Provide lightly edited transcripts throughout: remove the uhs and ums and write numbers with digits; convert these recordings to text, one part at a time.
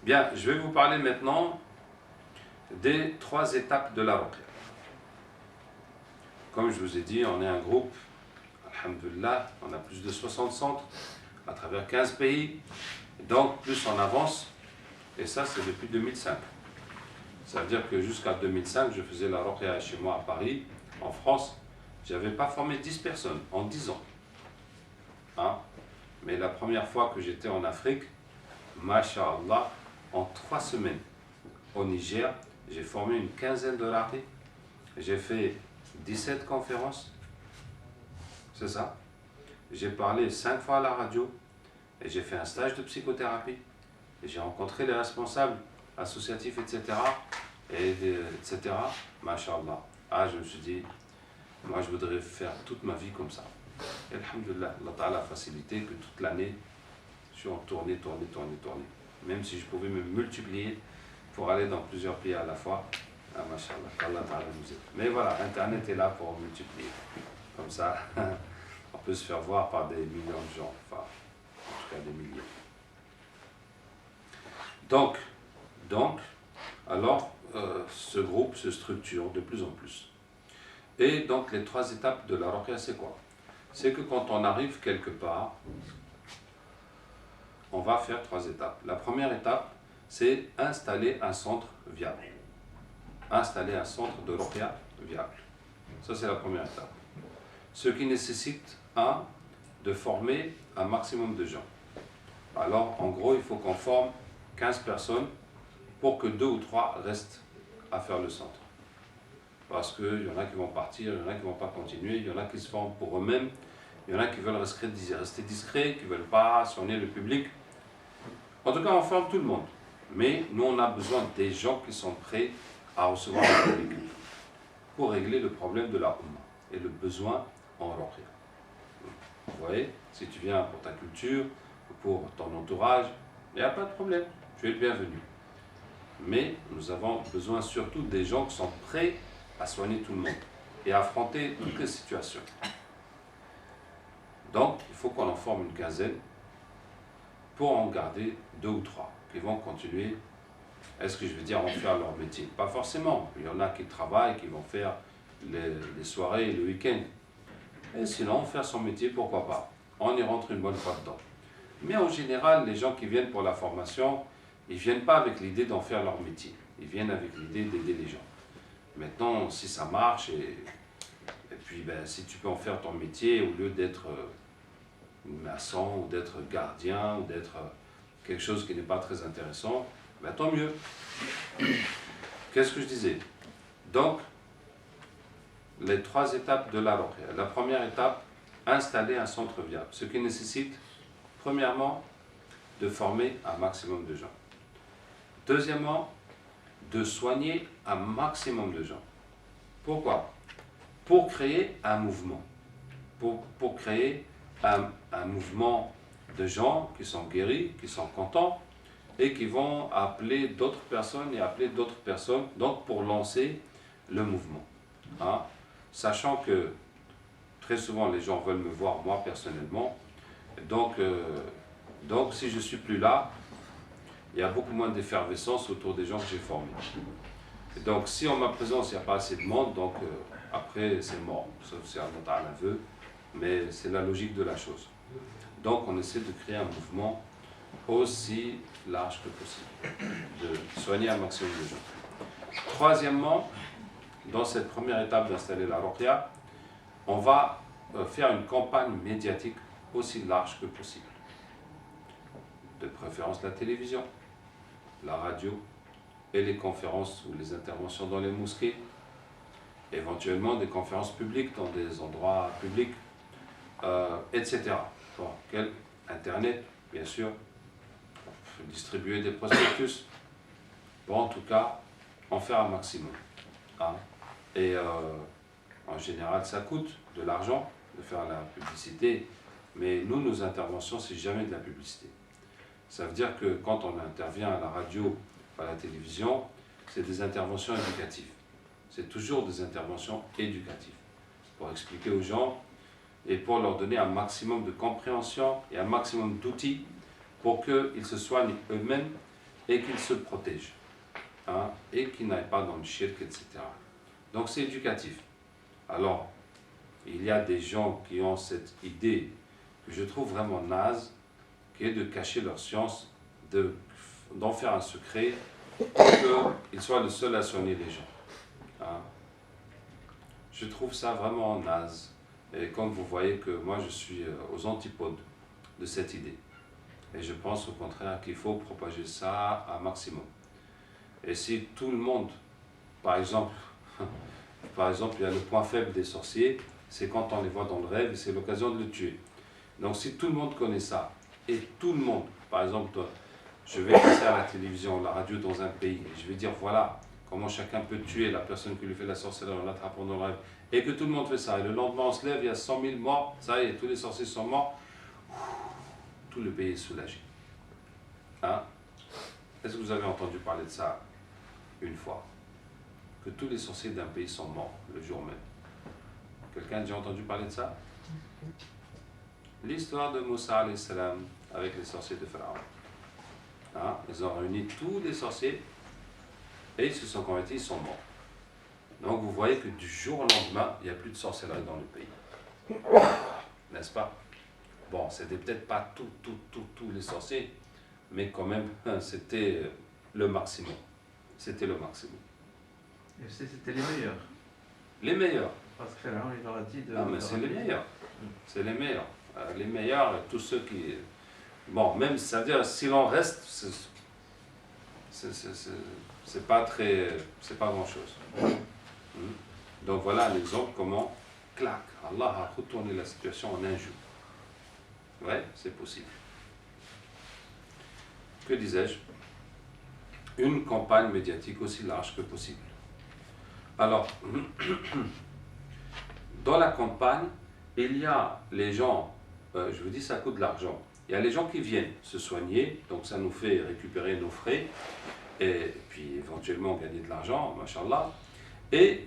Bien, je vais vous parler maintenant des 3 étapes de la ruqya. Comme je vous ai dit, on est un groupe, alhamdoulilah, on a plus de 60 centres à travers 15 pays. Donc, plus on avance, et ça c'est depuis 2005. Ça veut dire que jusqu'à 2005, je faisais la ruqya chez moi à Paris, en France. Je n'avais pas formé 10 personnes en 10 ans. Hein? Mais la première fois que j'étais en Afrique, masha'Allah, en 3 semaines, au Niger, j'ai formé une quinzaine de raqis. J'ai fait 17 conférences. C'est ça. J'ai parlé 5 fois à la radio. Et j'ai fait un stage de psychothérapie. Et j'ai rencontré les responsables associatifs, etc. etc. Masha'Allah. Ah, je me suis dit, moi je voudrais faire toute ma vie comme ça. Et alhamdoulilah, Allah Ta'ala a facilité que toute l'année, je suis en tournée. Même si je pouvais me multiplier pour aller dans plusieurs pays à la fois. Ah, Masha'Allah, qu'Allah Ta'ala nous aide. Mais voilà, Internet est là pour multiplier. Comme ça, on peut se faire voir par des millions de gens. Enfin, en tout cas des milliers. Donc, alors, ce groupe se structure de plus en plus. Et donc, les 3 étapes de la ruqya, c'est quoi? C'est que quand on arrive quelque part, on va faire 3 étapes. La première étape, c'est installer un centre viable. Installer un centre de ruqya viable. Ça, c'est la première étape. Ce qui nécessite, de former un maximum de gens. Alors, en gros, il faut qu'on forme 15 personnes pour que 2 ou 3 restent à faire le centre. Parce qu'il y en a qui vont partir, il y en a qui ne vont pas continuer, il y en a qui se forment pour eux-mêmes, il y en a qui veulent rester discrets, qui ne veulent pas sonner le public. En tout cas, on forme tout le monde. Mais nous, on a besoin des gens qui sont prêts à recevoir le public pour régler le problème de la Ummah et le besoin en ruqya. Vous voyez, si tu viens pour ta culture, pour ton entourage, il n'y a pas de problème, tu es le bienvenu. Mais nous avons besoin surtout des gens qui sont prêts à soigner tout le monde et à affronter toutes les situations. Donc, il faut qu'on en forme une quinzaine pour en garder 2 ou 3 qui vont continuer. Est-ce que je veux dire, vont faire leur métier? Pas forcément. Il y en a qui travaillent, qui vont faire les soirées et le week-end. Et sinon, faire son métier, pourquoi pas? On y rentre une bonne fois dedans. Mais en général, les gens qui viennent pour la formation, ils ne viennent pas avec l'idée d'en faire leur métier. Ils viennent avec l'idée d'aider les gens. Maintenant, si ça marche, et puis si tu peux en faire ton métier, au lieu d'être maçon, ou d'être gardien, ou d'être quelque chose qui n'est pas très intéressant, tant mieux. Qu'est-ce que je disais? Donc, les 3 étapes de la ruqya. La première étape, installer un centre viable. Ce qui nécessite, premièrement, de former un maximum de gens. Deuxièmement, de soigner un maximum de gens. Pourquoi? Pour créer un mouvement. Pour créer un mouvement de gens qui sont guéris, qui sont contents, et qui vont appeler d'autres personnes et appeler d'autres personnes, donc pour lancer le mouvement. Sachant que très souvent les gens veulent me voir moi personnellement, donc si je ne suis plus là, il y a beaucoup moins d'effervescence autour des gens que j'ai formés. Et donc si en ma présence il n'y a pas assez de monde, donc après c'est mort, sauf si Allah Ta'ala veut, mais c'est la logique de la chose. Donc on essaie de créer un mouvement aussi large que possible, de soigner un maximum de gens. Troisièmement, dans cette première étape d'installer la ruqya, on va faire une campagne médiatique aussi large que possible. De préférence la télévision, la radio et les conférences ou les interventions dans les mosquées, éventuellement des conférences publiques dans des endroits publics, etc. Bon, Internet, bien sûr, distribuer des prospectus. Bon, en tout cas, en faire un maximum. Et en général, ça coûte de l'argent de faire la publicité, mais nous, nos interventions, c'est jamais de la publicité. Ça veut dire que quand on intervient à la radio, à la télévision, c'est des interventions éducatives. C'est toujours des interventions éducatives pour expliquer aux gens et pour leur donner un maximum de compréhension et un maximum d'outils pour qu'ils se soignent eux-mêmes et qu'ils se protègent, hein, et qu'ils n'aillent pas dans le shirk, etc. Donc c'est éducatif. Alors, il y a des gens qui ont cette idée que je trouve vraiment naze, qui est de cacher leur science, d'en faire un secret, qu'ils soient le seul à soigner les gens. Hein. Je trouve ça vraiment naze. Et comme vous voyez que moi je suis aux antipodes de cette idée. Et je pense au contraire qu'il faut propager ça un maximum. Et si tout le monde, par exemple, il y a le point faible des sorciers, c'est quand on les voit dans le rêve et c'est l'occasion de les tuer. Donc si tout le monde connaît ça, et tout le monde, par exemple, toi, je vais passer à la télévision, la radio dans un pays, et je vais dire voilà comment chacun peut tuer la personne qui lui fait la sorcellerie en l'attrapant dans le rêve, et que tout le monde fait ça, et le lendemain on se lève, il y a 100 000 morts, ça y est, tous les sorciers sont morts, tout le pays est soulagé. Hein? Est-ce que vous avez entendu parler de ça une fois? Que tous les sorciers d'un pays sont morts le jour même. Quelqu'un a déjà entendu parler de ça? L'histoire de Moussa alayhi salam avec les sorciers de Pharaon. Hein? Ils ont réuni tous les sorciers et ils se sont convertis, ils sont morts. Donc vous voyez que du jour au lendemain, il n'y a plus de sorcellerie dans le pays. N'est-ce pas? Bon, c'était peut-être pas tous les sorciers, mais quand même, c'était le maximum. C'était le maximum. Et c'était les meilleurs. Les meilleurs. Parce que Pharaon, il leur a dit de... Ah, mais c'est les meilleurs. C'est les meilleurs. Les meilleurs, tous ceux qui... Bon, même, c'est-à-dire, s'il en reste, c'est pas très... c'est pas grand-chose. Donc voilà un exemple comment, clac, Allah a retourné la situation en un jour. Ouais, c'est possible. Que disais-je? Une campagne médiatique aussi large que possible. Alors, dans la campagne, il y a les gens, je vous dis ça coûte de l'argent, il y a les gens qui viennent se soigner, donc ça nous fait récupérer nos frais, et puis éventuellement gagner de l'argent, machallah. Mais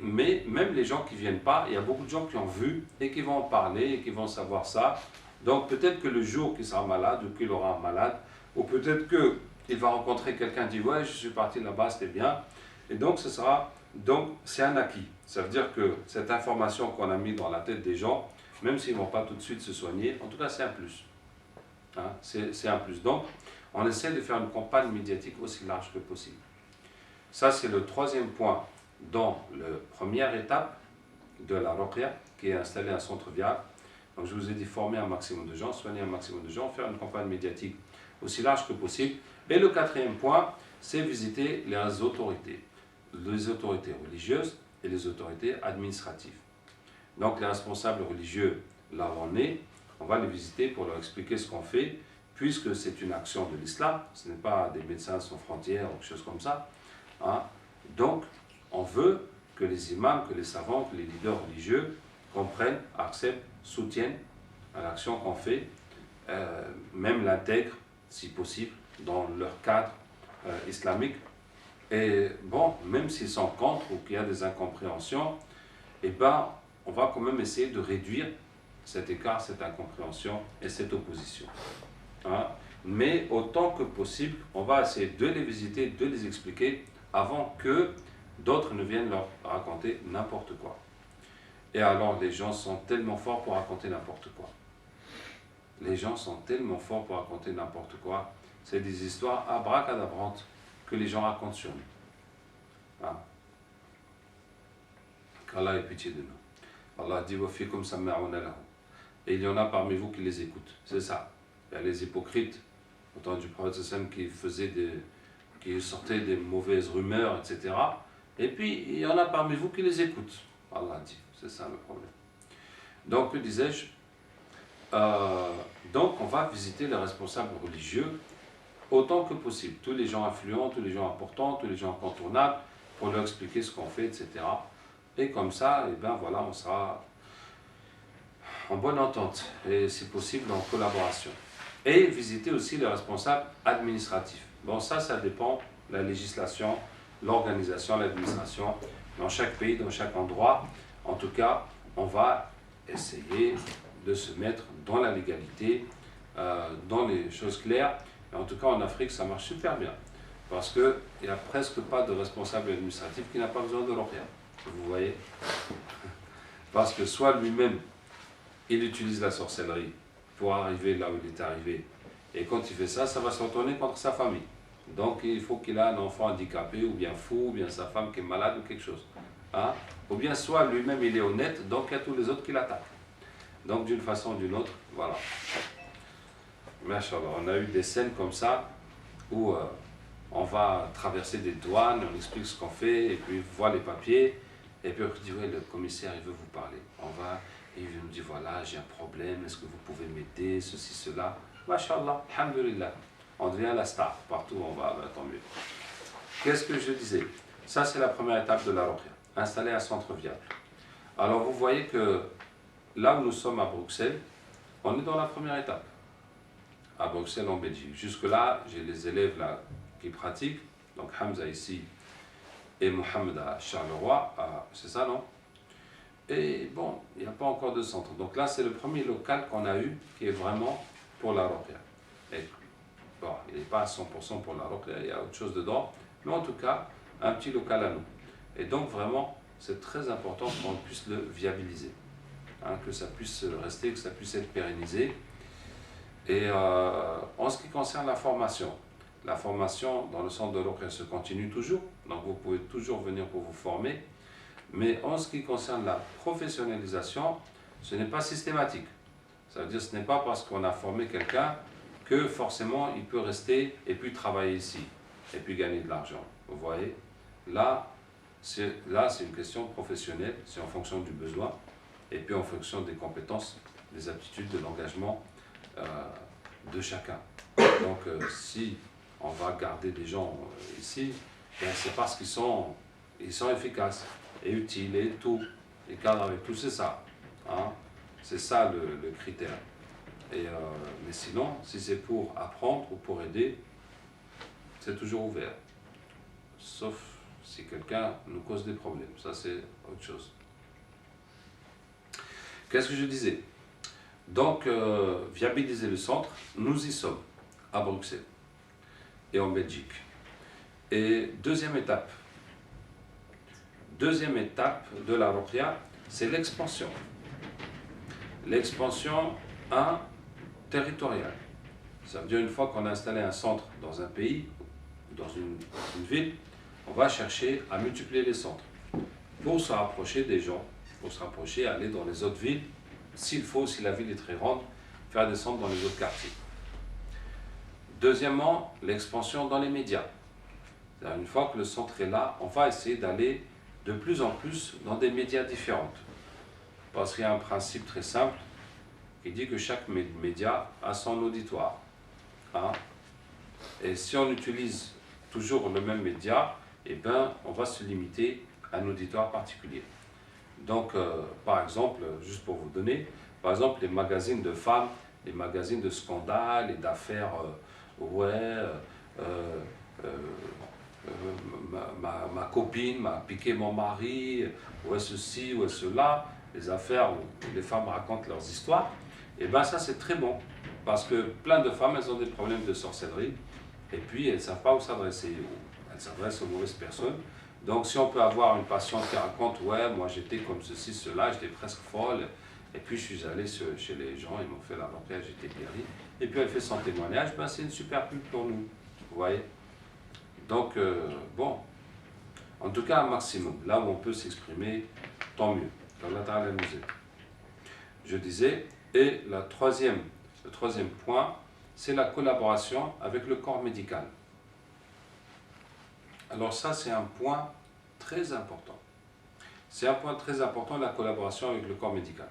même les gens qui ne viennent pas, il y a beaucoup de gens qui ont vu et qui vont en parler et qui vont savoir ça. Donc peut-être que le jour qu'il sera malade ou qu'il aura un malade, ou peut-être qu'il va rencontrer quelqu'un qui dit « ouais, je suis parti là-bas, c'était bien ». Et donc c'est un acquis. Ça veut dire que cette information qu'on a mise dans la tête des gens, même s'ils ne vont pas tout de suite se soigner, en tout cas c'est un plus. Hein, c'est un plus. Donc on essaie de faire une campagne médiatique aussi large que possible. Ça c'est le troisième point dans la première étape de la Ruqya, qui est installer un centre viral. Donc je vous ai dit former un maximum de gens, soigner un maximum de gens, faire une campagne médiatique aussi large que possible. Et le quatrième point, c'est visiter les autorités religieuses et les autorités administratives. Donc les responsables religieux, là où on est, on va les visiter pour leur expliquer ce qu'on fait, puisque c'est une action de l'islam, ce n'est pas des médecins sans frontières ou quelque chose comme ça. Hein. Donc on veut que les imams, que les savants, que les leaders religieux comprennent, acceptent, soutiennent l'action qu'on fait, même l'intègrent, si possible, dans leur cadre islamique. Et bon, même s'ils sont contre ou qu'il y a des incompréhensions, eh ben, on va quand même essayer de réduire cet écart, cette incompréhension et cette opposition. Hein? Mais autant que possible, on va essayer de les visiter, de les expliquer avant que d'autres ne viennent leur raconter n'importe quoi. Et alors, les gens sont tellement forts pour raconter n'importe quoi. Les gens sont tellement forts pour raconter n'importe quoi. C'est des histoires abracadabrantes que les gens racontent sur nous. Hein? Qu'Allah ait pitié de nous. Allah dit « Fikum sama'una lahu » Et il y en a parmi vous qui les écoutent. C'est ça. Il y a les hypocrites, au temps du prophète qui sortaient des mauvaises rumeurs, etc. Et puis, il y en a parmi vous qui les écoutent. Allah dit. C'est ça le problème. Donc, que disais-je? Donc, on va visiter les responsables religieux autant que possible. Tous les gens influents, tous les gens importants, tous les gens incontournables, pour leur expliquer ce qu'on fait, etc. Et comme ça, eh ben, voilà, on sera en bonne entente et, si possible, en collaboration. Et visiter aussi les responsables administratifs. Bon, ça dépend de la législation, l'organisation, l'administration, dans chaque pays, dans chaque endroit. En tout cas, on va essayer de se mettre dans la légalité, dans les choses claires. Et en tout cas, en Afrique, ça marche super bien. Parce qu'il n'y a presque pas de responsable administratif qui n'a pas besoin de ruqya. Vous voyez? Parce que soit lui-même, il utilise la sorcellerie pour arriver là où il est arrivé. Et quand il fait ça, ça va se retourner contre sa famille. Donc il faut qu'il ait un enfant handicapé, ou bien fou, ou bien sa femme qui est malade, ou quelque chose. Hein? Ou bien soit lui-même il est honnête, donc il y a tous les autres qui l'attaquent. Donc d'une façon ou d'une autre, voilà. Machallah, on a eu des scènes comme ça, où on va traverser des douanes, on explique ce qu'on fait, et puis on voit les papiers, et puis on dit, ouais, le commissaire, il veut vous parler. On va, et il nous dit, voilà, j'ai un problème, est-ce que vous pouvez m'aider, ceci, cela. Machallah, alhamdulillah. On devient la star, partout où on va, ben, tant mieux. Qu'est-ce que je disais? Ça, c'est la première étape de la ruqya, installer un centre viable. Alors, vous voyez que là où nous sommes à Bruxelles, on est dans la première étape, à Bruxelles, en Belgique. Jusque-là, j'ai les élèves là qui pratiquent, donc Hamza ici, et Mohamed à Charleroi, c'est ça, non? Et bon, il n'y a pas encore de centre. Donc là, c'est le premier local qu'on a eu qui est vraiment pour la ruqya. Et bon, il n'est pas à 100% pour la ruqya, il y a autre chose dedans, mais en tout cas, un petit local à nous. Et donc vraiment, c'est très important qu'on puisse le viabiliser, hein, que ça puisse rester, que ça puisse être pérennisé. Et en ce qui concerne la formation dans le centre de ruqya se continue toujours, donc vous pouvez toujours venir pour vous former. Mais en ce qui concerne la professionnalisation, ce n'est pas systématique. Ça veut dire que ce n'est pas parce qu'on a formé quelqu'un que forcément il peut rester et puis travailler ici, et puis gagner de l'argent. Vous voyez? Là, c'est une question professionnelle, c'est en fonction du besoin, et puis en fonction des compétences, des aptitudes, de l'engagement de chacun. Donc si on va garder des gens ici, c'est parce qu'ils sont efficaces et utiles et tout, et cadrent avec tout, c'est ça. Hein? C'est ça le critère. Et, mais sinon, si c'est pour apprendre ou pour aider, c'est toujours ouvert. Sauf si quelqu'un nous cause des problèmes. Ça, c'est autre chose. Qu'est-ce que je disais? Donc, viabiliser le centre, nous y sommes, à Bruxelles et en Belgique. Et deuxième étape de la ruqya, c'est l'expansion. L'expansion territoriale. Ça veut dire une fois qu'on a installé un centre dans un pays, dans une ville, on va chercher à multiplier les centres pour se rapprocher des gens, pour se rapprocher, aller dans les autres villes, s'il faut, si la ville est très grande, faire des centres dans les autres quartiers. Deuxièmement, l'expansion dans les médias. Une fois que le centre est là, on va essayer d'aller de plus en plus dans des médias différents. Parce qu'il y a un principe très simple qui dit que chaque média a son auditoire. Hein? Et si on utilise toujours le même média, eh ben, on va se limiter à un auditoire particulier. Donc, par exemple, juste pour vous donner, par exemple, les magazines de femmes, les magazines de scandales et d'affaires, ma copine m'a piqué mon mari, ouais ceci, ouais cela, les affaires où les femmes racontent leurs histoires, et bien ça c'est très bon, parce que plein de femmes, elles ont des problèmes de sorcellerie, et puis elles ne savent pas où s'adresser, elles s'adressent aux mauvaises personnes. Donc si on peut avoir une patiente qui raconte, ouais, moi j'étais comme ceci, cela, j'étais presque folle, et puis je suis allé chez les gens, ils m'ont fait la ruqya, j'étais guéri, et puis elle fait son témoignage, ben c'est une super pub pour nous, vous voyez. Donc, bon, en tout cas un maximum, là où on peut s'exprimer, tant mieux, qu'Allah Ta'ala nous aide. Je disais, et le troisième point, c'est la collaboration avec le corps médical. Alors ça, c'est un point très important. C'est un point très important, la collaboration avec le corps médical.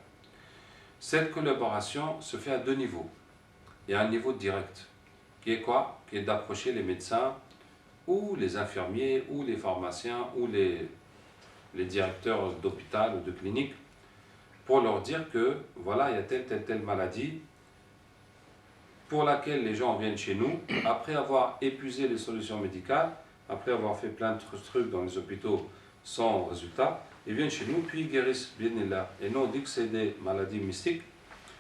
Cette collaboration se fait à deux niveaux. Il y a un niveau direct, qui est quoi? Qui est d'approcher les médecins, ou les infirmiers, ou les pharmaciens, ou les directeurs d'hôpital ou de clinique, pour leur dire que, voilà, il y a telle maladie, pour laquelle les gens viennent chez nous, après avoir épuisé les solutions médicales, après avoir fait plein de trucs dans les hôpitaux sans résultat, ils viennent chez nous, puis ils guérissent, bien là. Et nous, on dit que c'est des maladies mystiques,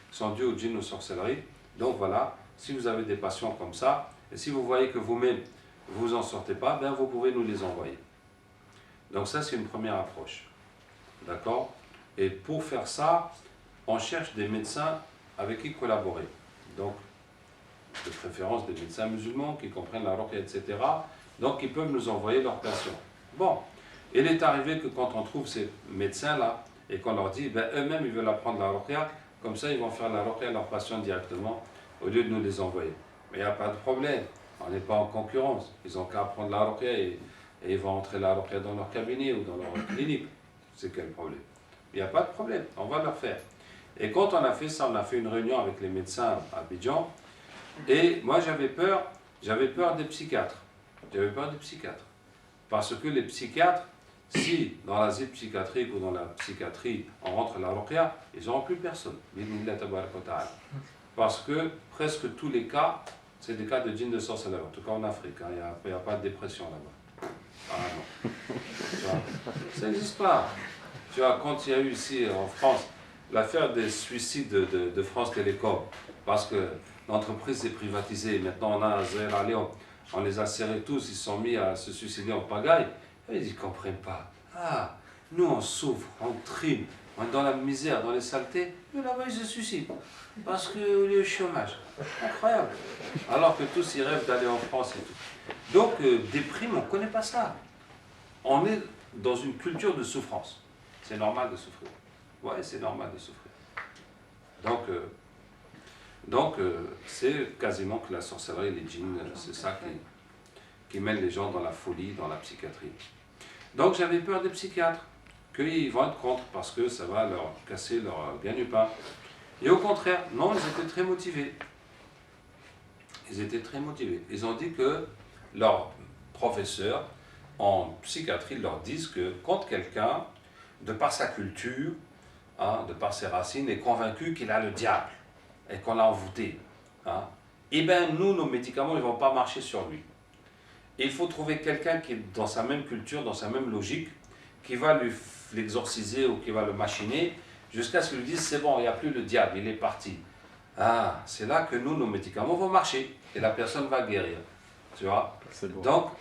qui sont dues au djinn, aux sorcelleries. Donc voilà, si vous avez des patients comme ça, et si vous voyez que vous-même, vous en sortez pas, ben vous pouvez nous les envoyer. Donc ça, c'est une première approche. D'accord? Et pour faire ça, on cherche des médecins avec qui collaborer. Donc, de préférence des médecins musulmans qui comprennent la ruqya, etc. Donc, ils peuvent nous envoyer leurs patients. Bon, il est arrivé que quand on trouve ces médecins-là et qu'on leur dit, ben, eux-mêmes, ils veulent apprendre la ruqya, comme ça, ils vont faire la ruqya à leurs patients directement au lieu de nous les envoyer. Mais il n'y a pas de problème. On n'est pas en concurrence. Ils n'ont qu'à apprendre la ruqya et ils vont entrer la ruqya dans leur cabinet ou dans leur clinique. C'est quel problème? Il n'y a pas de problème. On va leur faire. Et quand on a fait ça, on a fait une réunion avec les médecins à Abidjan. Et moi, j'avais peur des psychiatres. J'avais peur des psychiatres. Parce que les psychiatres, si dans l'asile psychiatrique ou dans la psychiatrie, on rentre la ruqya, ils n'auront plus personne. Parce que presque tous les cas, c'est des cas de djinn de sorcellerie, en tout cas en Afrique. Il n'y a pas de dépression là-bas. Ah non. Tu vois, ça n'existe pas. Tu vois, quand il y a eu ici en France l'affaire des suicides de France Télécom, parce que l'entreprise est privatisée, maintenant on a Sierra Leone, on les a serrés tous, ils se sont mis à se suicider en pagaille, et ils ne comprennent pas. Ah, nous on souffre, on trime, on est dans la misère, dans les saletés, mais là-bas ils se suicident, parce que le chômage, incroyable. Alors que tous ils rêvent d'aller en France et tout. Donc, déprime, on ne connaît pas ça. On est dans une culture de souffrance. C'est normal de souffrir. Ouais, c'est normal de souffrir. Donc, c'est quasiment que la sorcellerie et les djinns, c'est ça qui mène les gens dans la folie, dans la psychiatrie. Donc, j'avais peur des psychiatres, qu'ils vont être contre, parce que ça va leur casser leur gagne-pain. Et au contraire, non, ils étaient très motivés. Ils étaient très motivés. Ils ont dit que leurs professeurs en psychiatrie leur disent que quand quelqu'un, de par sa culture, de par ses racines, est convaincu qu'il a le diable et qu'on l'a envoûté, eh bien nous, nos médicaments, ils ne vont pas marcher sur lui. Et il faut trouver quelqu'un qui est dans sa même culture, dans sa même logique, qui va l'exorciser ou qui va le machiner, jusqu'à ce qu'il lui dise, c'est bon, il n'y a plus le diable, il est parti. Ah, c'est là que nous, nos médicaments vont marcher et la personne va guérir. Tu vois? Donc,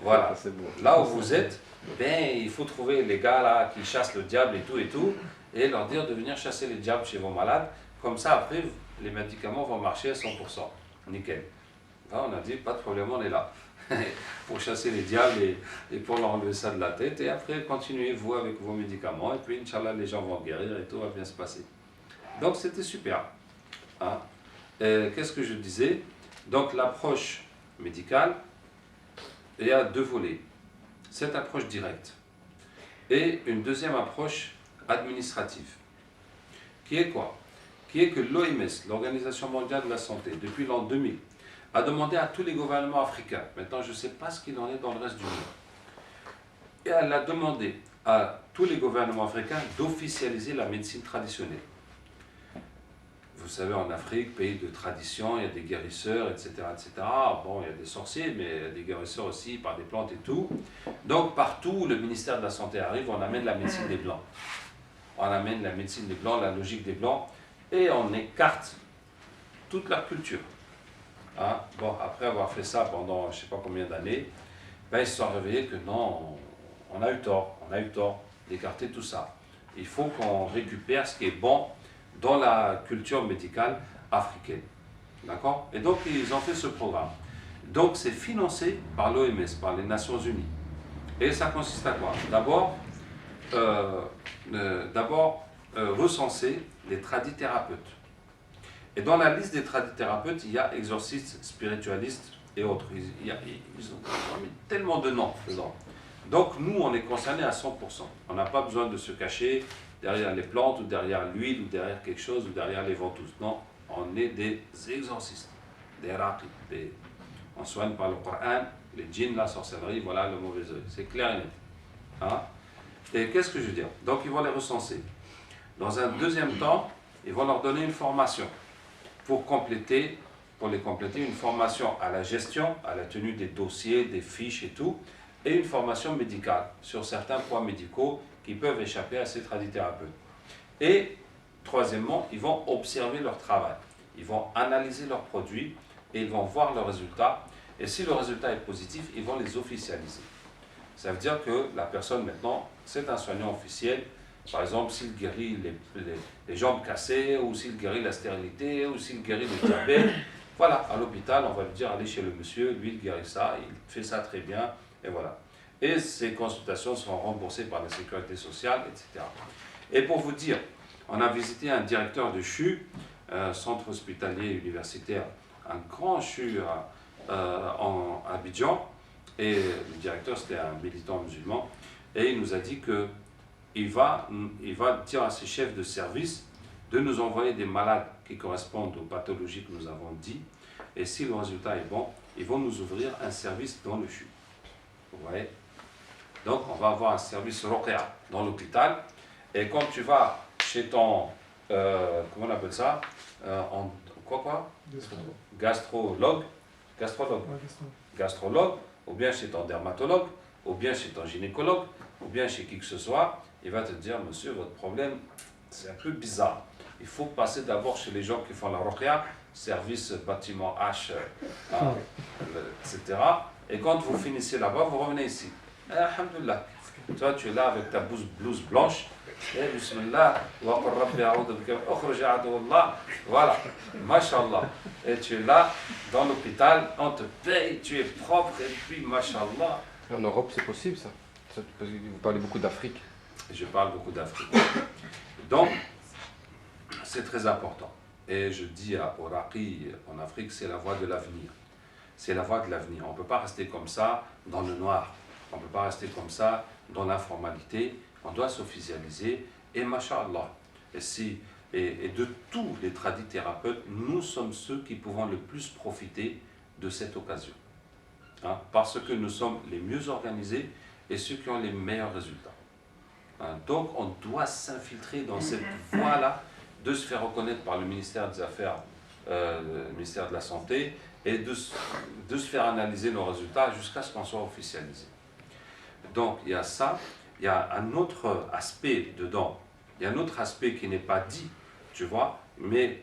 voilà. Là où vous êtes, ben, il faut trouver les gars là qui chassent le diable et tout, et leur dire de venir chasser les diables chez vos malades. Comme ça, après, les médicaments vont marcher à 100%. Nickel. Là, on a dit, pas de problème, on est là. Pour chasser les diables et pour leur enlever ça de la tête. Et après, continuez vous avec vos médicaments. Et puis, Inch'Allah, les gens vont guérir et tout va bien se passer. Donc, c'était super. Qu'est-ce que je disais? Donc, l'approche médicale, il y a deux volets. Cette approche directe et une deuxième approche administrative. Qui est quoi? Qui est que l'OMS, l'Organisation mondiale de la santé, depuis l'an 2000, a demandé à tous les gouvernements africains, maintenant je ne sais pas ce qu'il en est dans le reste du monde, et elle a demandé à tous les gouvernements africains d'officialiser la médecine traditionnelle. Vous savez, en Afrique, pays de tradition, il y a des guérisseurs, etc., etc. Bon, il y a des sorciers, mais il y a des guérisseurs aussi par des plantes et tout. Donc, partout où le ministère de la Santé arrive, on amène la médecine des Blancs. On amène la médecine des Blancs, la logique des Blancs, et on écarte toute leur culture. Bon, après avoir fait ça pendant je ne sais pas combien d'années, ben, ils se sont réveillés que non, on a eu tort d'écarter tout ça. Il faut qu'on récupère ce qui est bon dans la culture médicale africaine. D'accord? Et donc, ils ont fait ce programme. Donc, c'est financé par l'OMS, par les Nations Unies. Et ça consiste à quoi? D'abord, recenser les tradithérapeutes. Et dans la liste des tradithérapeutes, il y a exorcistes, spiritualistes et autres. Ils ont mis tellement de noms dedans. Donc, nous, on est concernés à 100%. On n'a pas besoin de se cacher derrière les plantes, ou derrière l'huile, ou derrière quelque chose, ou derrière les ventouses. Non, on est des exorcistes, des raqis. On soigne par le Coran, les djinns, la sorcellerie, voilà le mauvais œil. C'est clair et net. Et qu'est-ce que je veux dire? Donc, ils vont les recenser. Dans un deuxième temps, ils vont leur donner une formation pour les compléter, une formation à la gestion, à la tenue des dossiers, des fiches et tout, et une formation médicale sur certains points médicaux qui peuvent échapper à ces tradithérapeutes. Et troisièmement, ils vont observer leur travail. Ils vont analyser leurs produits et ils vont voir leurs résultats Et si le résultat est positif, ils vont les officialiser. Ça veut dire que la personne maintenant, c'est un soignant officiel. Par exemple, s'il guérit les jambes cassées, ou s'il guérit la stérilité, ou s'il guérit le diabète, voilà, à l'hôpital, on va lui dire, allez chez le monsieur, lui il guérit ça, il fait ça très bien, et voilà. Et ces consultations seront remboursées par la sécurité sociale, etc. Et pour vous dire, on a visité un directeur de CHU, centre hospitalier universitaire, un grand CHU en Abidjan, et le directeur c'était un militant musulman, et il nous a dit qu'il va dire à ses chefs de service de nous envoyer des malades qui correspondent aux pathologies que nous avons dit, et si le résultat est bon, ils vont nous ouvrir un service dans le CHU. Vous voyez? Donc on va avoir un service Ruqya dans l'hôpital, et quand tu vas chez ton, comment on appelle ça, quoi gastrologue, ou bien chez ton dermatologue, ou bien chez ton gynécologue, ou bien chez qui que ce soit, il va te dire, monsieur, votre problème, c'est un peu bizarre. Il faut passer d'abord chez les gens qui font la ruqya, service bâtiment H, etc. Et quand vous finissez là-bas, vous revenez ici. Alhamdulillah. Toi, tu es là avec ta blouse blanche. Et bismillah, wa qur rabbi a'udhu bika min ukhruj aduwallah. Voilà, mashallah. Et tu es là, dans l'hôpital, on te paye, tu es propre, et puis mashallah. En Europe, c'est possible ça. Vous parlez beaucoup d'Afrique. Je parle beaucoup d'Afrique. Donc, c'est très important. Et je dis au Raqi en Afrique, c'est la voie de l'avenir. C'est la voie de l'avenir. On ne peut pas rester comme ça dans le noir. On ne peut pas rester comme ça dans l'informalité. On doit s'officialiser. Et mashallah. Et de tous les tradithérapeutes, nous sommes ceux qui pouvons le plus profiter de cette occasion. Hein, parce que nous sommes les mieux organisés et ceux qui ont les meilleurs résultats. Hein, donc on doit s'infiltrer dans cette voie-là, de se faire reconnaître par le ministère des Affaires, le ministère de la Santé, et de se faire analyser nos résultats jusqu'à ce qu'on soit officialisé. Donc il y a ça, il y a un autre aspect dedans, il y a un autre aspect qui n'est pas dit, tu vois, mais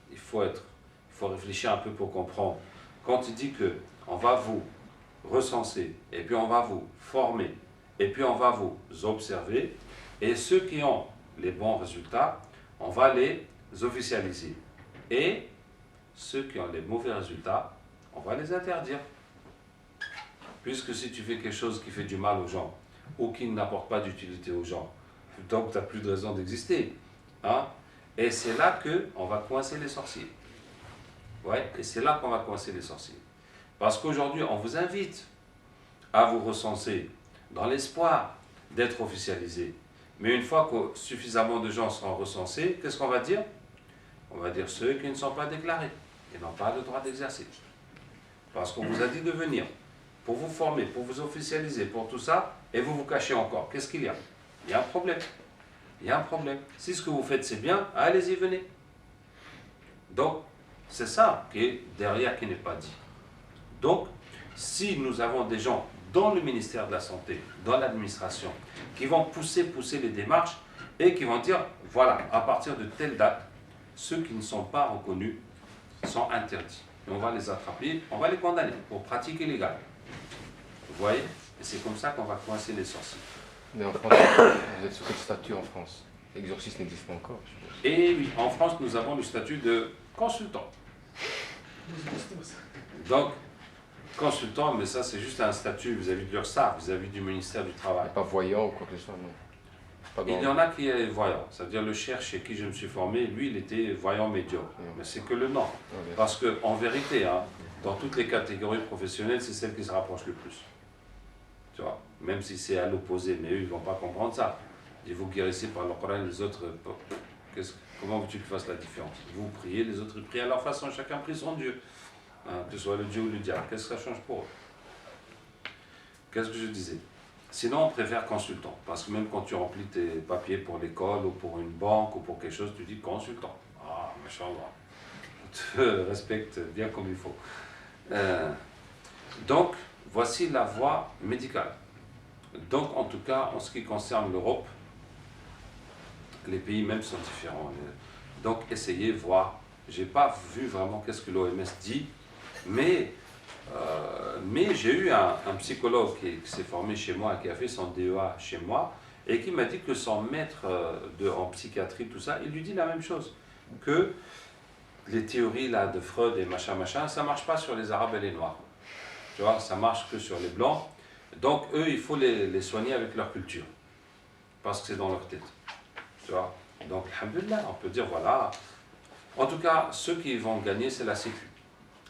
il faut réfléchir un peu pour comprendre. Quand il dit qu'on va vous recenser, et puis on va vous former, et puis on va vous observer, et ceux qui ont les bons résultats, on va les officialiser. Et ceux qui ont les mauvais résultats, on va les interdire. Puisque si tu fais quelque chose qui fait du mal aux gens, ou qui n'apporte pas d'utilité aux gens, donc tu n'as plus de raison d'exister. Hein? Et c'est là qu'on va coincer les sorciers. Ouais, et c'est là qu'on va coincer les sorciers. Parce qu'aujourd'hui, on vous invite à vous recenser dans l'espoir d'être officialisé. Mais une fois que suffisamment de gens seront recensés, qu'est-ce qu'on va dire? On va dire ceux qui ne sont pas déclarés et n'ont pas le droit d'exercer. Parce qu'on vous a dit de venir pour vous former, pour vous officialiser, pour tout ça, et vous vous cachez encore. Qu'est-ce qu'il y a? Il y a un problème. Il y a un problème. Si ce que vous faites c'est bien, allez-y, venez. Donc, c'est ça qui est derrière, qui n'est pas dit. Donc, si nous avons des gens dans le ministère de la Santé, dans l'administration, qui vont pousser les démarches et qui vont dire, voilà, à partir de telle date, ceux qui ne sont pas reconnus sont interdits. Et on va les attraper, on va les condamner pour pratique illégale. Vous voyez? Et c'est comme ça qu'on va coincer les sorciers. Mais en France, vous êtes sous quel statut en France? L'exorcisme n'existe pas encore, je suppose. Et oui, en France, nous avons le statut de consultant. Donc, consultant, mais ça c'est juste un statut vis-à-vis de l'URSSAF, vis-à-vis du ministère du Travail. Pas voyant ou quoi que ce soit, non. Pas Il y en a qui est voyant, c'est-à-dire le cher chez qui je me suis formé, lui il était voyant médiocre, mais c'est que le nom. Parce qu'en vérité, hein, dans toutes les catégories professionnelles, c'est celle qui se rapproche le plus. Tu vois, même si c'est à l'opposé, mais eux ils ne vont pas comprendre ça. Et vous guérissez par le Coran, les autres, comment veux-tu qu'ils fassent la différence? Vous priez, les autres prient à leur façon, chacun prie son Dieu. Hein, que ce soit le Dieu ou le diable, qu'est-ce que ça change pour eux? Qu'est-ce que je disais? Sinon, on préfère consultant, parce que même quand tu remplis tes papiers pour l'école, ou pour une banque, ou pour quelque chose, tu dis consultant. Ah, machallah, on te respecte bien comme il faut. Donc, voici la voie médicale. Donc, en tout cas, en ce qui concerne l'Europe, les pays même sont différents. Donc, essayez, voir. Je n'ai pas vu vraiment qu'est-ce que l'OMS dit, mais Mais j'ai eu un psychologue qui s'est formé chez moi, qui a fait son DEA chez moi, et qui m'a dit que son maître en psychiatrie, tout ça, il lui dit la même chose, que les théories là, de Freud et machin, ça ne marche pas sur les Arabes et les Noirs. Tu vois, ça marche que sur les Blancs. Donc eux, il faut les soigner avec leur culture, parce que c'est dans leur tête. Tu vois. Donc, alhamdoulilah, on peut dire, voilà. En tout cas, ceux qui vont gagner, c'est la Sécu.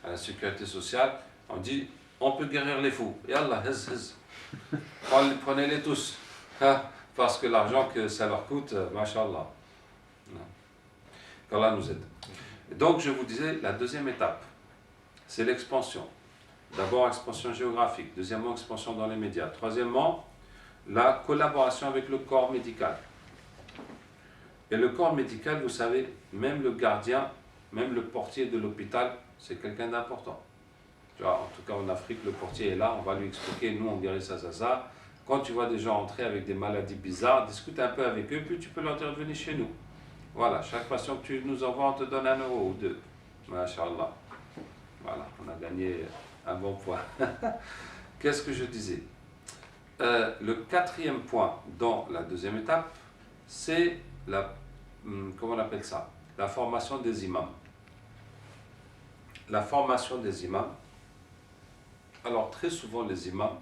À la sécurité sociale, on dit, on peut guérir les fous. Et Allah, prenez-les tous. Hein, parce que l'argent que ça leur coûte, mashallah. Qu'Allah nous aide. Donc, je vous disais, la deuxième étape, c'est l'expansion. D'abord, expansion géographique. Deuxièmement, expansion dans les médias. Troisièmement, la collaboration avec le corps médical. Et le corps médical, vous savez, même le gardien, même le portier de l'hôpital, c'est quelqu'un d'important. Tu vois, en tout cas, en Afrique, le portier est là, on va lui expliquer, nous, on guérit ça. Quand tu vois des gens entrer avec des maladies bizarres, discute un peu avec eux, puis tu peux leur dire, venez chez nous. Voilà, chaque patient que tu nous envoies, on te donne 1 euro ou 2. Masha'Allah. Voilà, on a gagné un bon point. Qu'est-ce que je disais? Le quatrième point dans la deuxième étape, c'est comment on appelle ça? La formation des imams. La formation des imams. Alors, très souvent, les imams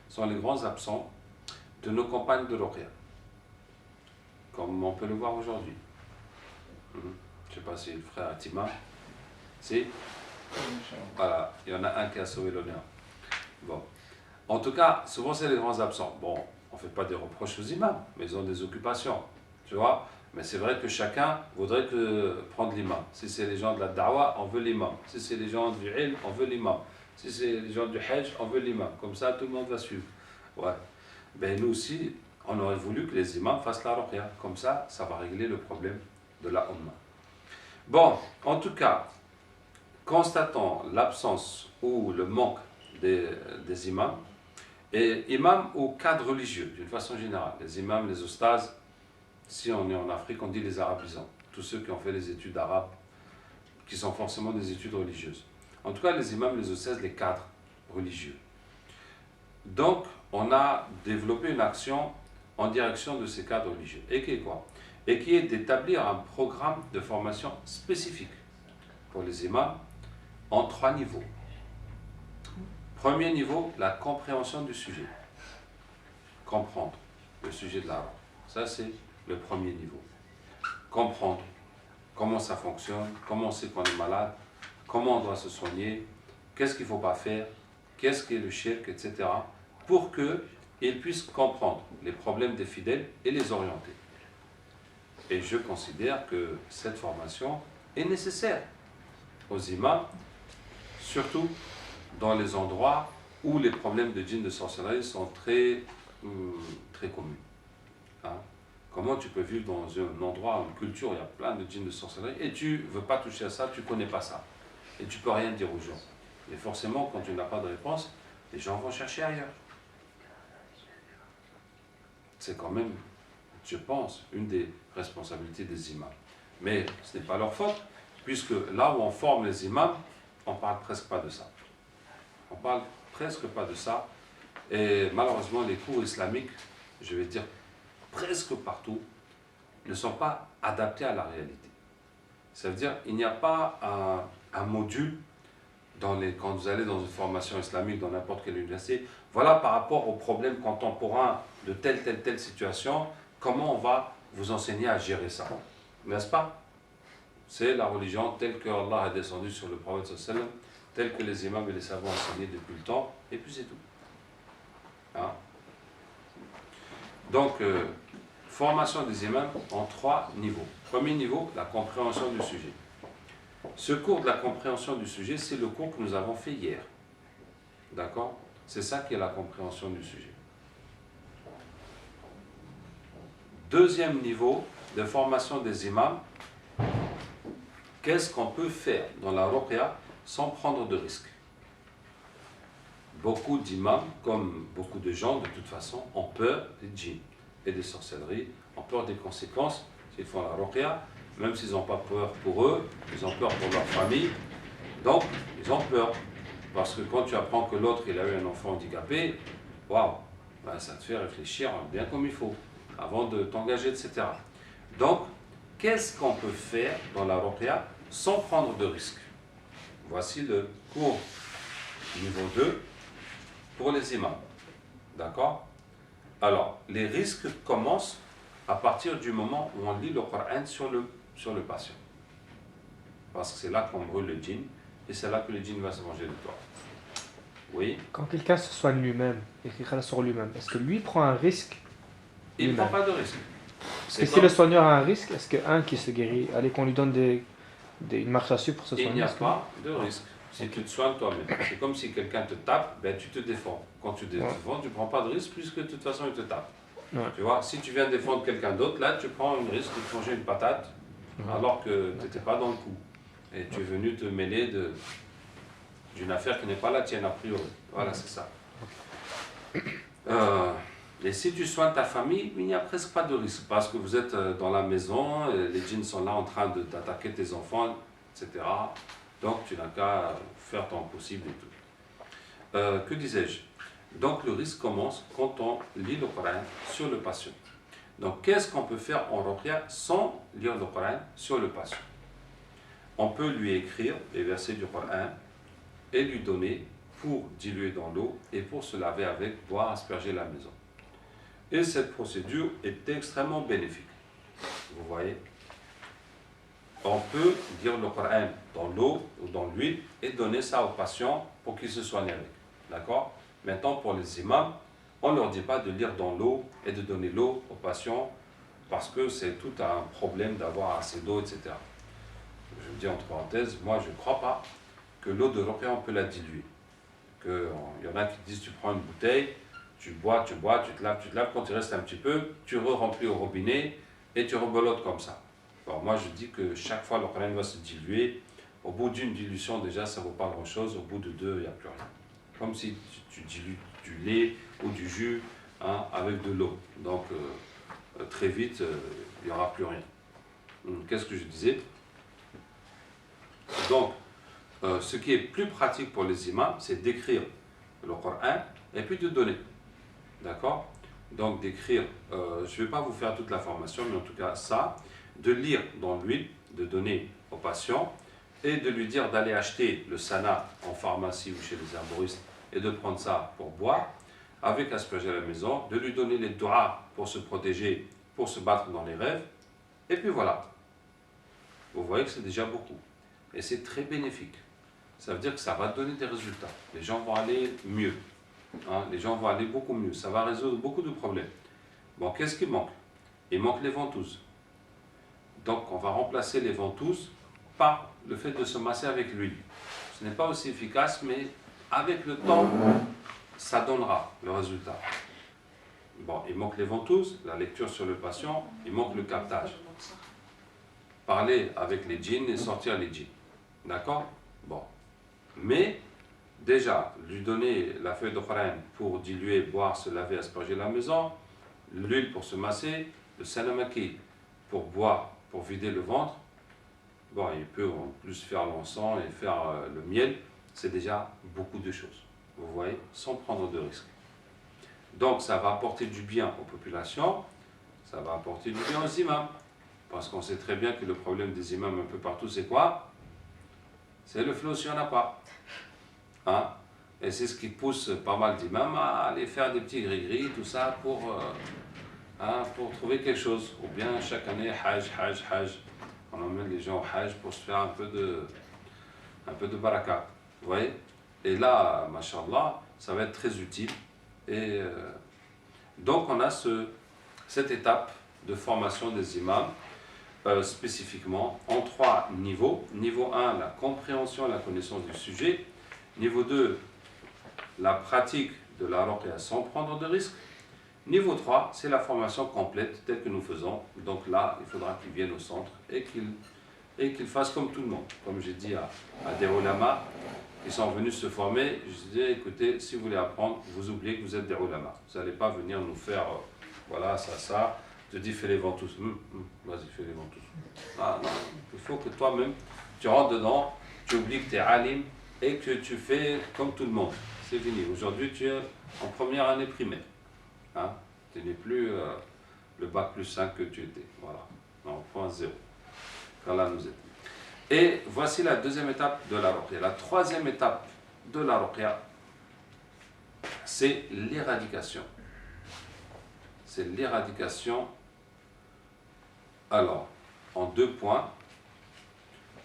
sont les grands absents de nos campagnes de Ruqya, comme on peut le voir aujourd'hui. Je ne sais pas si le frère est imam. Si? Voilà, il y en a un qui a sauvé l'honneur. Bon. En tout cas, souvent, c'est les grands absents. Bon, on ne fait pas des reproches aux imams, mais ils ont des occupations. Tu vois? Mais c'est vrai que chacun voudrait prendre l'imam. Si c'est les gens de la da'wa, on veut l'imam. Si c'est les gens du ilm, on veut l'imam. Si c'est les gens du hajj, on veut l'imam. Comme ça, tout le monde va suivre. Ouais. Ben, nous aussi, on aurait voulu que les imams fassent la ruqya. Comme ça, ça va régler le problème de la umma. Bon, en tout cas, constatant l'absence ou le manque des imams, et imams ou cadres religieux, d'une façon générale, les imams, les ustaz, si on est en Afrique, on dit les arabisants, tous ceux qui ont fait les études arabes, qui sont forcément des études religieuses. En tout cas, les imams, les ustaz, les cadres religieux. Donc, on a développé une action en direction de ces cadres religieux. Et qui est quoi? Et qui est d'établir un programme de formation spécifique pour les imams en 3 niveaux. Premier niveau, la compréhension du sujet. Comprendre le sujet de l'arabe. Ça, c'est le premier niveau. Comprendre comment ça fonctionne, comment on sait qu'on est malade, comment on doit se soigner, qu'est-ce qu'il ne faut pas faire, qu'est-ce qu'est le shirk, etc. pour qu'ils puissent comprendre les problèmes des fidèles et les orienter. Et je considère que cette formation est nécessaire aux imams, surtout dans les endroits où les problèmes de djinn, de sorcellerie sont très communs. Hein? Comment tu peux vivre dans un endroit, une culture, il y a plein de djinn, de sorcellerie, et tu ne veux pas toucher à ça, tu ne connais pas ça. Et tu ne peux rien dire aux gens. Et forcément, quand tu n'as pas de réponse, les gens vont chercher ailleurs. C'est quand même, je pense, une des responsabilités des imams. Mais ce n'est pas leur faute, puisque là où on forme les imams, on ne parle presque pas de ça. On ne parle presque pas de ça. Et malheureusement, les cours islamiques, je vais dire presque partout, ne sont pas adaptés à la réalité. Ça veut dire qu'il n'y a pas un module quand vous allez dans une formation islamique, dans n'importe quelle université, voilà par rapport aux problèmes contemporains de telle situation, comment on va vous enseigner à gérer ça. N'est-ce pas? C'est la religion telle que Allah a descendu sur le prophète sallallahu alayhi wa sallam, telle que les imams et les savants ont enseigné depuis le temps, et puis c'est tout. Hein? Donc, formation des imams en 3 niveaux. Premier niveau, la compréhension du sujet. Ce cours de la compréhension du sujet, c'est le cours que nous avons fait hier. D'accord? C'est ça qui est la compréhension du sujet. Deuxième niveau de formation des imams, qu'est-ce qu'on peut faire dans la ruqya sans prendre de risques? Beaucoup d'imams, comme beaucoup de gens, de toute façon, ont peur des djinns et des sorcelleries, ont peur des conséquences s'ils font la ruqya, même s'ils n'ont pas peur pour eux, ils ont peur pour leur famille, donc ils ont peur. Parce que quand tu apprends que l'autre il a eu un enfant handicapé, waouh, ben, ça te fait réfléchir bien comme il faut, avant de t'engager, etc. Donc, qu'est-ce qu'on peut faire dans la ruqya sans prendre de risques? Voici le cours niveau 2 pour les imams. D'accord? Alors, les risques commencent à partir du moment où on lit le Coran sur le patient. Parce que c'est là qu'on brûle le djinn et c'est là que le djinn va se manger de toi. Oui? Quand quelqu'un se soigne lui-même et qu'il reste sur lui-même, est-ce que lui prend un risque? Il ne lui-même? prend pas de risque. Parce que si le soigneur a un risque, est-ce qu'un qui se guérit, allez qu'on lui donne une marche à suivre pour se soigner? Il n'y a pas de risque. Si tu te soignes toi-même, c'est comme si quelqu'un te tape, ben, tu te défends. Quand tu te défends, tu ne prends pas de risque puisque de toute façon il te tape. Ouais. Tu vois, si tu viens défendre quelqu'un d'autre, là tu prends un risque de te manger une patate alors que tu n'étais pas dans le coup. Et tu es venu te mêler d'une affaire qui n'est pas la tienne a priori. Voilà, c'est ça. Et si tu soignes ta famille, il n'y a presque pas de risque parce que vous êtes dans la maison, les djinns sont là en train d'attaquer tes enfants, etc. Donc tu n'as qu'à faire ton possible et tout. Que disais-je? Donc le risque commence quand on lit le Coran sur le patient. Donc qu'est-ce qu'on peut faire en ruqya sans lire le Coran sur le patient? On peut lui écrire les versets du Coran et lui donner pour diluer dans l'eau et pour se laver avec, boire, asperger la maison. Et cette procédure est extrêmement bénéfique. Vous voyez? On peut dire le Coran dans l'eau ou dans l'huile et donner ça aux patients pour qu'ils se soignent avec. D'accord? Maintenant, pour les imams, on ne leur dit pas de lire dans l'eau et de donner l'eau aux patients parce que c'est tout un problème d'avoir assez d'eau, etc. Je vous dis entre parenthèses, moi je ne crois pas que l'eau de ruqya on peut la diluer. Il y en a qui disent tu prends une bouteille, tu bois, tu te laves, quand il reste un petit peu, tu remplis au robinet et tu rebelotes comme ça. Alors moi je dis que chaque fois le Coran va se diluer, au bout d'une dilution déjà ça ne vaut pas grand chose, au bout de deux il n'y a plus rien. Comme si tu dilues du lait ou du jus avec de l'eau. Donc très vite il n'y aura plus rien. Qu'est-ce que je disais? Donc ce qui est plus pratique pour les imams c'est d'écrire le Coran et puis de donner. D'accord? Donc d'écrire, je ne vais pas vous faire toute la formation, mais en tout cas ça, de lire dans l'huile, de donner au patient et de lui dire d'aller acheter le sana en pharmacie ou chez les herboristes et de prendre ça pour boire, avec asperger à la maison, de lui donner les doigts pour se protéger, pour se battre dans les rêves, et puis voilà. Vous voyez que c'est déjà beaucoup. Et c'est très bénéfique. Ça veut dire que ça va donner des résultats. Les gens vont aller mieux. Les gens vont aller beaucoup mieux. Ça va résoudre beaucoup de problèmes. Bon, qu'est-ce qui manque? Il manque les ventouses. Donc, on va remplacer les ventouses par le fait de se masser avec l'huile. Ce n'est pas aussi efficace, mais avec le temps, ça donnera le résultat. Bon, il manque les ventouses, la lecture sur le patient, il manque le captage. Parler avec les djinns et sortir les djinns. D'accord? Bon. Mais, déjà, lui donner la feuille de Coran pour diluer, boire, se laver, asperger la maison, l'huile pour se masser, le sanamaki pour boire, pour vider le ventre. Bon, il peut en plus faire l'encens et faire le miel. C'est déjà beaucoup de choses. Vous voyez, sans prendre de risques. Donc, ça va apporter du bien aux populations, ça va apporter du bien aux imams. Parce qu'on sait très bien que le problème des imams un peu partout, c'est quoi? C'est le flot s'il n'y en a pas. Et c'est ce qui pousse pas mal d'imams à aller faire des petits gris-gris, tout ça, pour trouver quelque chose. Ou bien chaque année, hajj. On emmène les gens au hajj pour se faire un peu de baraka. Vous voyez? Et là, mashallah, ça va être très utile. Et donc on a cette étape de formation des imams, spécifiquement en 3 niveaux. Niveau 1, la compréhension et la connaissance du sujet. Niveau 2, la pratique de la ruqya sans prendre de risques. Niveau 3, c'est la formation complète telle que nous faisons. Donc là, il faudra qu'ils viennent au centre et qu'ils fassent comme tout le monde. Comme j'ai dit à des ulama qui sont venus se former, je disais, écoutez, si vous voulez apprendre, vous oubliez que vous êtes des ulama. Vous n'allez pas venir nous faire, voilà, ça. Je te dis, fais les ventouses. Vas-y, fais les ventouses. Non, il faut que toi-même, tu rentres dedans, tu oublies que tu es alim, et que tu fais comme tout le monde. C'est fini. Aujourd'hui, tu es en première année primaire. Hein? Tu n'es plus le bac plus 5 que tu étais. Voilà. Non, point 0. Quand là, nous étions. Et voici la deuxième étape de la ruqya. La troisième étape de la ruqya, c'est l'éradication. C'est l'éradication. Alors, en 2 points.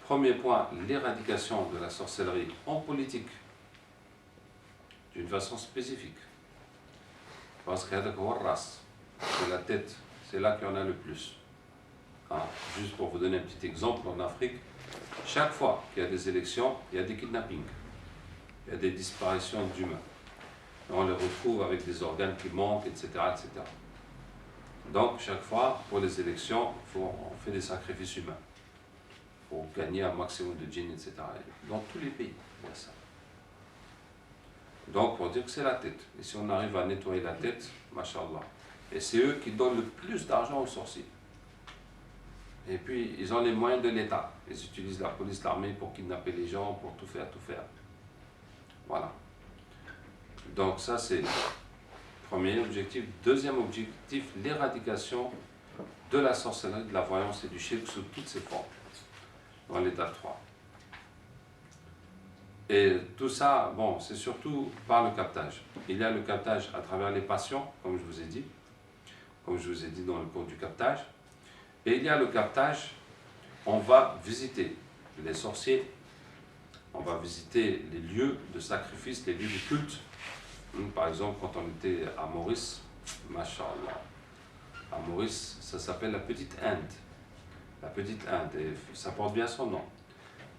Premier point, l'éradication de la sorcellerie en politique, d'une façon spécifique. Parce que c'est la tête, c'est là qu'il y en a le plus. Hein? Juste pour vous donner un petit exemple, en Afrique, chaque fois qu'il y a des élections, il y a des kidnappings, il y a des disparitions d'humains. On les retrouve avec des organes qui manquent, etc., etc. Donc, chaque fois, pour les élections, on fait des sacrifices humains pour gagner un maximum de djinns, etc. Dans tous les pays, il y a ça. Donc, pour dire que c'est la tête. Et si on arrive à nettoyer la tête, mashallah. Et c'est eux qui donnent le plus d'argent aux sorciers. Et puis, ils ont les moyens de l'État. Ils utilisent la police, l'armée pour kidnapper les gens, pour tout faire, tout faire. Voilà. Donc, ça, c'est le premier objectif. Deuxième objectif, l'éradication de la sorcellerie, de la voyance et du shirk sous toutes ses formes, dans l'état 3. Et tout ça, bon, c'est surtout par le captage. Il y a le captage à travers les patients, comme je vous ai dit dans le cours du captage. Et il y a le captage, on va visiter les sorciers, on va visiter les lieux de sacrifice, les lieux de culte. Par exemple, quand on était à Maurice, mashallah, à Maurice, ça s'appelle la Petite Inde. La Petite Inde, et ça porte bien son nom.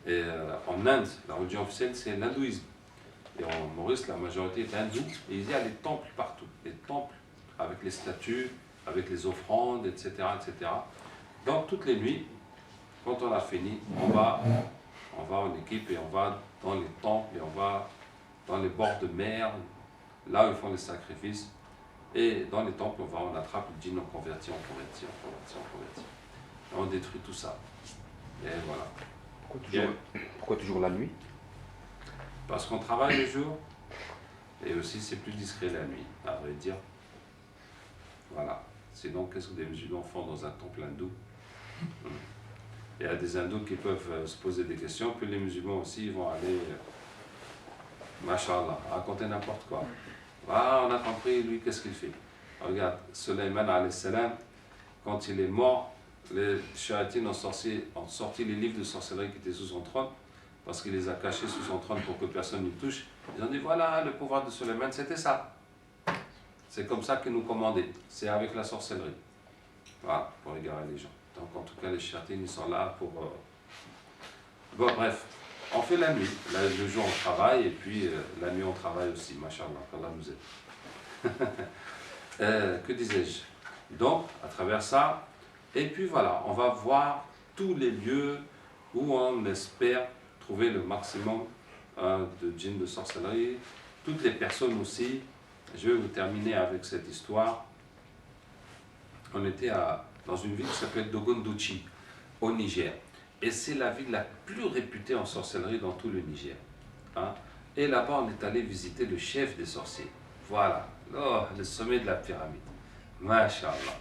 Et en Inde, la religion officielle, c'est l'hindouisme. Et en Maurice, la majorité est hindoue. Et il y a les temples partout. Les temples avec les statues, avec les offrandes, etc., etc. Donc, toutes les nuits, quand on a fini, on va en équipe et on va dans les temples et on va dans les bords de mer, là où ils font les sacrifices. Et dans les temples, on attrape le djinn, on convertit. Et on détruit tout ça. Et voilà. Pourquoi toujours la nuit? Parce qu'on travaille le jour, et aussi c'est plus discret la nuit, à vrai dire. Voilà. Sinon, qu'est-ce que des musulmans font dans un temple hindou? Il y a des hindous qui peuvent se poser des questions, puis les musulmans aussi ils vont aller, mashallah, raconter n'importe quoi. Ah, on a compris, lui, qu'est-ce qu'il fait? Regarde, Sulayman alayhi salam, quand il est mort, les shayatines ont sorti les livres de sorcellerie qui étaient sous son trône, parce qu'il les a cachés sous son trône pour que personne n'y touche. Ils ont dit, voilà, le pouvoir de Sulayman, c'était ça. C'est comme ça qu'il nous commandait, c'est avec la sorcellerie. Voilà, pour égarer les gens. Donc en tout cas, les shayatines, ils sont là pour... Bon, bref, on fait la nuit. Là, le jour, on travaille, et puis la nuit, on travaille aussi, machallah, qu'Allah nous aide. Que disais-je? Donc, à travers ça, et puis voilà, on va voir tous les lieux où on espère trouver le maximum de djinns de sorcellerie, toutes les personnes aussi. Je vais vous terminer avec cette histoire. On était dans une ville qui s'appelle Dogonduchi, au Niger. Et c'est la ville la plus réputée en sorcellerie dans tout le Niger. Hein? Et là-bas, on est allé visiter le chef des sorciers. Voilà, oh, le sommet de la pyramide. Masha'Allah.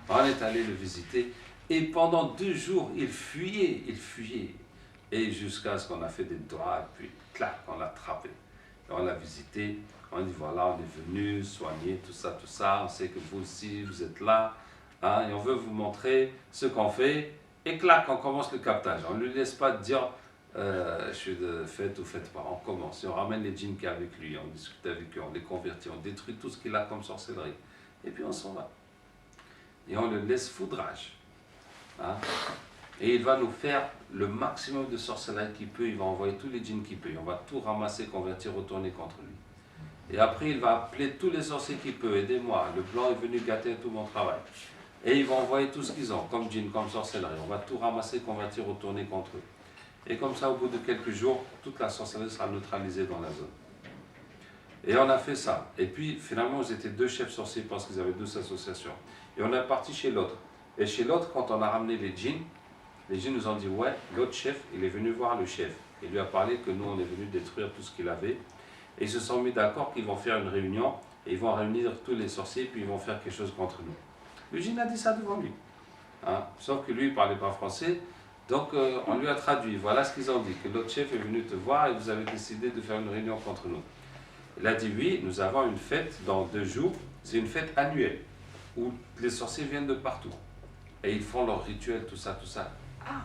On est allé le visiter. Et pendant 2 jours, il fuyait. Et jusqu'à ce qu'on a fait des doigts, et puis, clac, on l'a attrapé. Et on l'a visité. On dit, voilà, on est venu soigner tout ça. On sait que vous aussi, vous êtes là. Hein, et on veut vous montrer ce qu'on fait. Et clac, on commence le captage. On ne lui laisse pas dire je suis de faites ou faites pas. On commence. Et on ramène les djinns qui est avec lui. On discute avec eux, on les convertit, on détruit tout ce qu'il a comme sorcellerie. Et puis on s'en va. Et on le laisse foudrage. Hein? Et il va nous faire le maximum de sorcellerie qu'il peut. Il va envoyer tous les djinns qu'il peut. On va tout ramasser, convertir, retourner contre lui. Et après, il va appeler tous les sorciers qu'il peut. Aidez-moi. Le blanc est venu gâter tout mon travail. Et ils vont envoyer tout ce qu'ils ont, comme djinn, comme sorcellerie. On va tout ramasser, convertir, retourner contre eux. Et comme ça, au bout de quelques jours, toute la sorcellerie sera neutralisée dans la zone. Et on a fait ça. Et puis, finalement, ils étaient 2 chefs sorciers parce qu'ils avaient 2 associations. Et on est parti chez l'autre. Et chez l'autre, quand on a ramené les djinns, les djinns nous ont dit, ouais, l'autre chef, il est venu voir le chef. Il lui a parlé que nous, on est venu détruire tout ce qu'il avait. Et ils se sont mis d'accord qu'ils vont faire une réunion, et ils vont réunir tous les sorciers, puis ils vont faire quelque chose contre nous. Le djinn a dit ça devant lui. Hein? Sauf que lui, il ne parlait pas français, donc on lui a traduit. Voilà ce qu'ils ont dit, que l'autre chef est venu te voir et vous avez décidé de faire une réunion contre nous. Il a dit, oui, nous avons une fête dans 2 jours, c'est une fête annuelle, où les sorciers viennent de partout. Et ils font leurs rituels, tout ça, tout ça. Ah,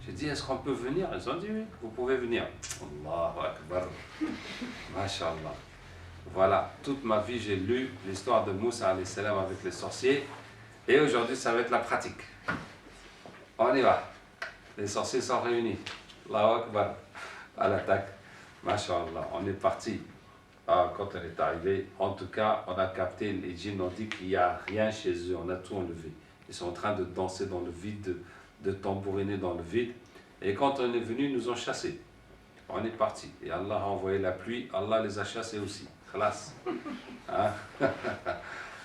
j'ai dit, est-ce qu'on peut venir? Ils ont dit, oui, vous pouvez venir. Allahu Akbar. Masha'Allah. Voilà, toute ma vie, j'ai lu l'histoire de Moussa alayhi salam avec les sorciers. Et aujourd'hui, ça va être la pratique. On y va. Les sorciers sont réunis. Allahu Akbar. À l'attaque. Masha'Allah. On est parti. Ah, quand elle est arrivée, en tout cas, on a capté, les djinns ont dit qu'il n'y a rien chez eux. On a tout enlevé. Ils sont en train de danser dans le vide, de tambouriner dans le vide. Et quand on est venu, ils nous ont chassés. On est parti. Et Allah a envoyé la pluie. Allah les a chassés aussi. Khalas. Hein?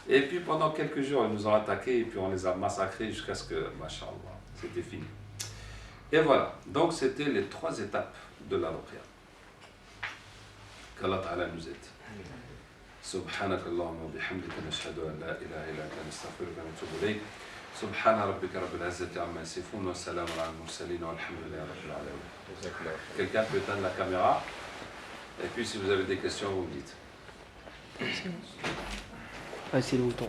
Et puis pendant quelques jours, ils nous ont attaqués et puis on les a massacrés jusqu'à ce que, masha'Allah, c'était fini. Et voilà. Donc c'était les 3 étapes de la ruqya. Qu'Allah Ta'ala nous aide. سبحانك اللهم وبحمدك نشهد أن لا إله إلا أنت نستغفرك ونتوب إليك سبحان ربك رب العزة عما يصفون والسلام على المرسلين والحمد لله رب العالمين. Quelqu'un peut éteindre la caméra et puis si vous avez des questions vous me dites. Ah, c'est le bouton.